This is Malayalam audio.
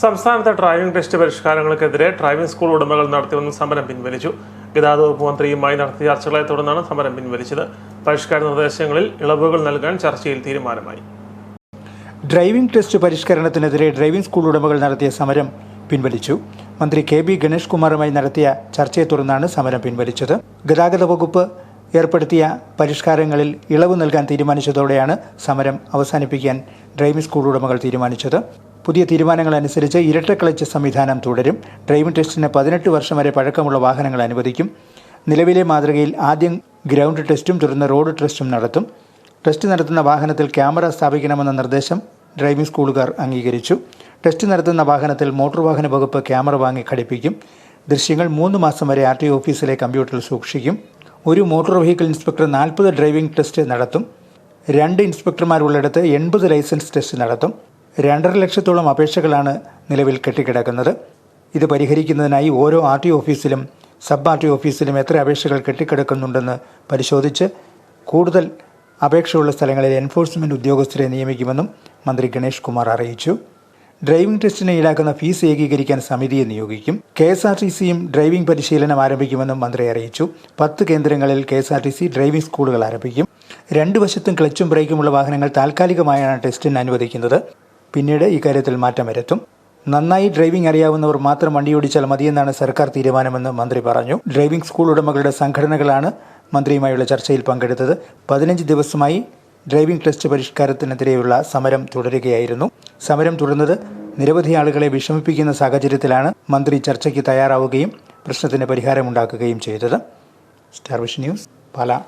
സംസ്ഥാനത്തെ ഡ്രൈവിംഗ് ടെസ്റ്റ് പരിഷ്കാരങ്ങൾക്കെതിരെ ഡ്രൈവിംഗ് സ്കൂൾ ഉടമകൾ നടത്തിവന്ന സമരം പിൻവലിച്ചു. ഗതാഗത വകുപ്പ് മന്ത്രിയുമായി നടത്തിയ ചർച്ചകളെ തുടർന്നാണ് സമരം പിൻവലിച്ചത്. പരിഷ്കാര നിർദ്ദേശങ്ങളിൽ ഇളവുകൾ നൽകാൻ ചർച്ചയിൽ തീരുമാനമായി. ഡ്രൈവിംഗ് ടെസ്റ്റ് പരിഷ്കരണത്തിനെതിരെ ഡ്രൈവിംഗ് സ്കൂൾ ഉടമകൾ നടത്തിയ സമരം പിൻവലിച്ചു. മന്ത്രി KB ഗണേഷ് കുമാറുമായി നടത്തിയ ചർച്ചയെ തുടർന്നാണ് സമരം പിൻവലിച്ചത്. ഗതാഗത വകുപ്പ് ഏർപ്പെടുത്തിയ പരിഷ്കാരങ്ങളിൽ ഇളവ് നൽകാൻ തീരുമാനിച്ചതോടെയാണ് സമരം അവസാനിപ്പിക്കാൻ ഡ്രൈവിംഗ് സ്കൂൾ ഉടമകൾ തീരുമാനിച്ചത്. പുതിയ തീരുമാനങ്ങൾ അനുസരിച്ച് ഇരട്ട ക്ലച്ച് സംവിധാനം തുടരും. ഡ്രൈവിംഗ് ടെസ്റ്റിന് 18 വർഷം വരെ പഴക്കമുള്ള വാഹനങ്ങൾ അനുവദിക്കും. നിലവിലെ മാതൃകയിൽ ആദ്യം ഗ്രൗണ്ട് ടെസ്റ്റും തുടർന്ന് റോഡ് ടെസ്റ്റും നടത്തും. ടെസ്റ്റ് നടത്തുന്ന വാഹനത്തിൽ ക്യാമറ സ്ഥാപിക്കണമെന്ന നിർദ്ദേശം ഡ്രൈവിംഗ് സ്കൂളുകാർ അംഗീകരിച്ചു. ടെസ്റ്റ് നടത്തുന്ന വാഹനത്തിൽ മോട്ടോർ വാഹന വകുപ്പ് ക്യാമറ വാങ്ങി ഘടിപ്പിക്കും. ദൃശ്യങ്ങൾ 3 മാസം വരെ RTO ഓഫീസിലെ കമ്പ്യൂട്ടറിൽ സൂക്ഷിക്കും. ഒരു motor vehicle inspector 40 driving test നടത്തും. 2 ഇൻസ്പെക്ടർമാരുള്ളിടത്ത് 80 ലൈസൻസ് ടെസ്റ്റ് നടത്തും. 2.5 ലക്ഷത്തോളം അപേക്ഷകളാണ് നിലവിൽ കെട്ടിക്കിടക്കുന്നത്. ഇത് പരിഹരിക്കുന്നതിനായി ഓരോ RTO ഓഫീസിലും സബ് RTO ഓഫീസിലും എത്ര അപേക്ഷകൾ കെട്ടിക്കിടക്കുന്നുണ്ടെന്ന് പരിശോധിച്ച് കൂടുതൽ അപേക്ഷയുള്ള സ്ഥലങ്ങളിൽ എൻഫോഴ്സ്മെൻറ്റ് ഉദ്യോഗസ്ഥരെ നിയമിക്കുമെന്നും മന്ത്രി ഗണേഷ് കുമാർ അറിയിച്ചു. ഡ്രൈവിംഗ് ടെസ്റ്റിന് ഈടാക്കുന്ന ഫീസ് ഏകീകരിക്കാൻ സമിതിയെ നിയോഗിക്കും. KSRTCയും ഡ്രൈവിംഗ് പരിശീലനം ആരംഭിക്കുമെന്നും മന്ത്രി അറിയിച്ചു. 10 കേന്ദ്രങ്ങളിൽ KSRTC ഡ്രൈവിംഗ് സ്കൂളുകൾ ആരംഭിക്കും. 2 വശത്തും ക്ലച്ചും ബ്രേക്കുമുള്ള വാഹനങ്ങൾ താൽക്കാലികമായാണ് ടെസ്റ്റിന് അനുവദിക്കുന്നത്. പിന്നീട് ഇക്കാര്യത്തിൽ മാറ്റം വരുത്തും. നന്നായി ഡ്രൈവിംഗ് അറിയാവുന്നവർ മാത്രം വണ്ടിയോടിച്ചാൽ മതിയെന്നാണ് സർക്കാർ തീരുമാനമെന്ന് മന്ത്രി പറഞ്ഞു. ഡ്രൈവിംഗ് സ്കൂൾ ഉടമകളുടെ സംഘടനകളാണ് മന്ത്രിയുമായുള്ള ചർച്ചയിൽ പങ്കെടുത്തത്. 15 ദിവസമായി ഡ്രൈവിംഗ് ടെസ്റ്റ് പരിഷ്കാരത്തിനെതിരെയുള്ള സമരം തുടരുകയായിരുന്നു. സമരം തുടർന്നത് നിരവധി ആളുകളെ വിഷമിപ്പിക്കുന്ന സാഹചര്യത്തിലാണ് മന്ത്രി ചർച്ചയ്ക്ക് തയ്യാറാവുകയും പ്രശ്നത്തിന് പരിഹാരമുണ്ടാക്കുകയും ചെയ്തത്. Star vision news, Pala.